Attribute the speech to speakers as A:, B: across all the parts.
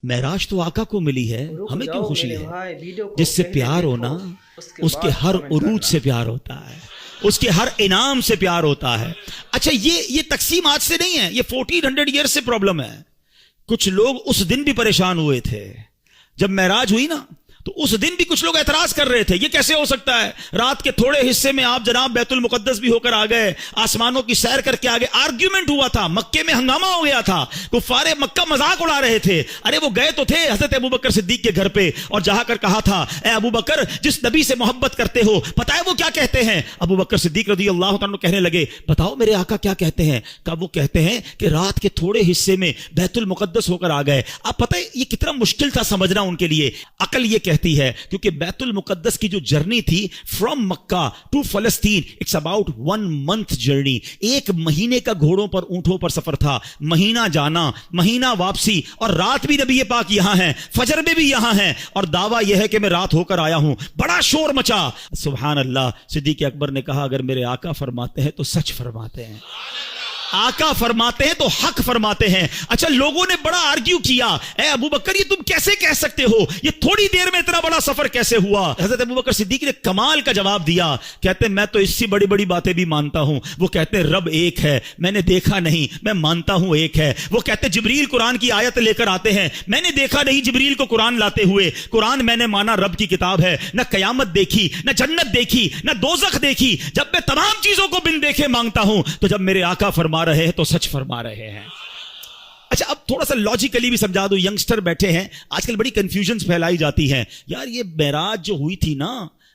A: معراج تو آقا کو ملی ہے، ہمیں کیوں خوشی ہے؟ جس سے پیار ہونا اس کے ہر عروج سے پیار ہوتا ہے، اس کے ہر انعام سے پیار ہوتا ہے۔ اچھا یہ تقسیم آج سے نہیں ہے، یہ 1400 ایئر سے پرابلم ہے۔ کچھ لوگ اس دن بھی پریشان ہوئے تھے جب معراج ہوئی نا، تو اس دن بھی کچھ لوگ اعتراض کر رہے تھے، یہ کیسے ہو سکتا ہے؟ رات کے تھوڑے حصے میں آپ جناب بیت المقدس بھی ہو کر آ گئے، آسمانوں کی سیر کر کے آ گئے۔ آرگیومنٹ ہوا تھا، مکے میں ہنگامہ ہو گیا تھا، کفار مکہ مذاق اڑا رہے تھے۔ ارے وہ گئے تو تھے حضرت ابوبکر صدیق کے گھر پہ اور جہاں کر کہا تھا، اے ابوبکر جس نبی سے محبت کرتے ہو پتہ ہے وہ کیا کہتے ہیں؟ ابوبکر صدیق رضی اللہ تعالیٰ عنہ کہنے لگے، بتاؤ میرے آقا کیا کہتے ہیں؟ کہ وہ کہتے ہیں کہ رات کے تھوڑے حصے میں بیت المقدس ہو کر آ گئے۔ اب پتہ ہے یہ کتنا مشکل تھا سمجھنا ان کے لیے۔ عقل یہ کہتی ہے کیونکہ بیت المقدس کی جو جرنی تھی فرام مکہ ٹو فلسطین، اٹس اباؤٹ 1 month جرنی، 1 مہینے کا گھوڑوں پر اونٹوں پر سفر تھا، مہینہ جانا مہینہ واپسی، اور رات بھی نبی پاک یہاں ہیں، فجر میں بھی یہاں ہیں، اور دعویٰ یہ ہے کہ میں رات ہو کر آیا ہوں۔ بڑا شور مچا، سبحان اللہ۔ صدیق اکبر نے کہا اگر میرے آقا فرماتے ہیں تو سچ فرماتے ہیں، آقا فرماتے ہیں تو حق فرماتے ہیں۔ اچھا لوگوں نے بڑا آرگیو کیا، اے ابوبکر یہ تم کیسے کہہ سکتے ہو؟ یہ تھوڑی دیر میں اتنا بڑا سفر کیسے ہوا؟ حضرت ابوبکر صدیق نے کمال کا جواب دیا، کہتے ہیں میں تو اس سے بڑی بڑی باتیں بھی مانتا ہوں۔ وہ کہتے ہیں رب ایک ہے، میں نے دیکھا نہیں، میں مانتا ہوں ایک ہے۔ وہ کہتے ہیں جبریل قرآن کی آیت لے کر آتے ہیں، میں نے دیکھا نہیں جبریل کو قرآن لاتے ہوئے، قرآن میں نے مانا رب کی کتاب ہے۔ نہ قیامت دیکھی، نہ جنت دیکھی، نہ دوزخ دیکھی، جب میں تمام چیزوں کو بن دیکھے مانگتا ہوں، تو جب میرے آقا فرما رہے ہیں تو سچ فرما رہے ہیں۔ اچھا اب تھوڑا سا لاجیکلی بھی سمجھا دو، ینگسٹر بیٹھے ہیں آج کل بڑی کنفیوژنز پھیلائی جاتی ہیں، یار یہ معراج جو ہوئی تھی نا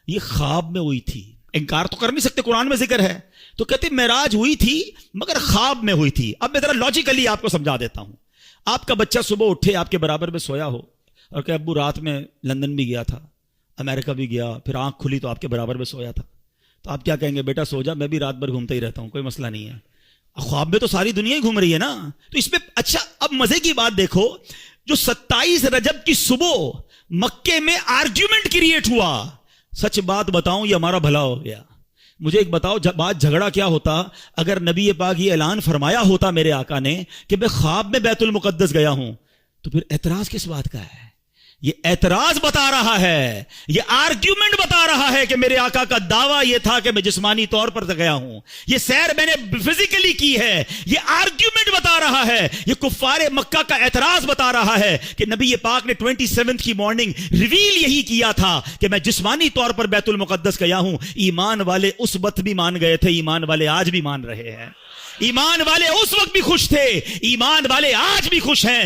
A: یہ خواب میں ہوئی تھی، انکار تو کر نہیں سکتے، قرآن میں ذکر ہے، تو کہتے معراج ہوئی تھی مگر خواب میں ہوئی تھی۔ اب میں ذرا لاجیکلی آپ کو سمجھا دیتا ہوں۔ آپ کا بچہ صبح اٹھے آپ کے برابر میں سویا ہو اور کہ ابو رات میں لندن بھی گیا تھا، امریکہ بھی گیا، پھر آنکھ کھلی تو آپ کے برابر میں سویا تھا، تو آپ کیا کہیں گے؟ بیٹا سو جا، میں بھی رات بھر گھومتا ہی رہتا ہوں، کوئی مسئلہ نہیں ہے۔ خواب میں تو ساری دنیا ہی گھوم رہی ہے نا، تو اس میں اچھا اب مزے کی بات دیکھو، جو 27 رجب کی صبح مکے میں آرگیومنٹ کریٹ ہوا، سچ بات بتاؤں یہ ہمارا بھلا ہو گیا۔ مجھے ایک بتاؤ بات جھگڑا کیا ہوتا اگر نبی پاک یہ اعلان فرمایا ہوتا میرے آقا نے کہ میں خواب میں بیت المقدس گیا ہوں، تو پھر اعتراض کس بات کا ہے؟ یہ اعتراض بتا رہا ہے، یہ آرگیومنٹ بتا رہا ہے کہ میرے آقا کا دعویٰ یہ تھا کہ میں جسمانی طور پر گیا ہوں، یہ سیر میں نے فزیکلی کی ہے، یہ آرگیومنٹ بتا رہا ہے، یہ کفار مکہ کا اعتراض بتا رہا ہے کہ نبی پاک نے 27 کی مارننگ ریویل یہی کیا تھا کہ میں جسمانی طور پر بیت المقدس گیا ہوں۔ ایمان والے اس وقت بھی مان گئے تھے، ایمان والے آج بھی مان رہے ہیں، ایمان والے اس وقت بھی خوش تھے، ایمان والے آج بھی خوش ہیں۔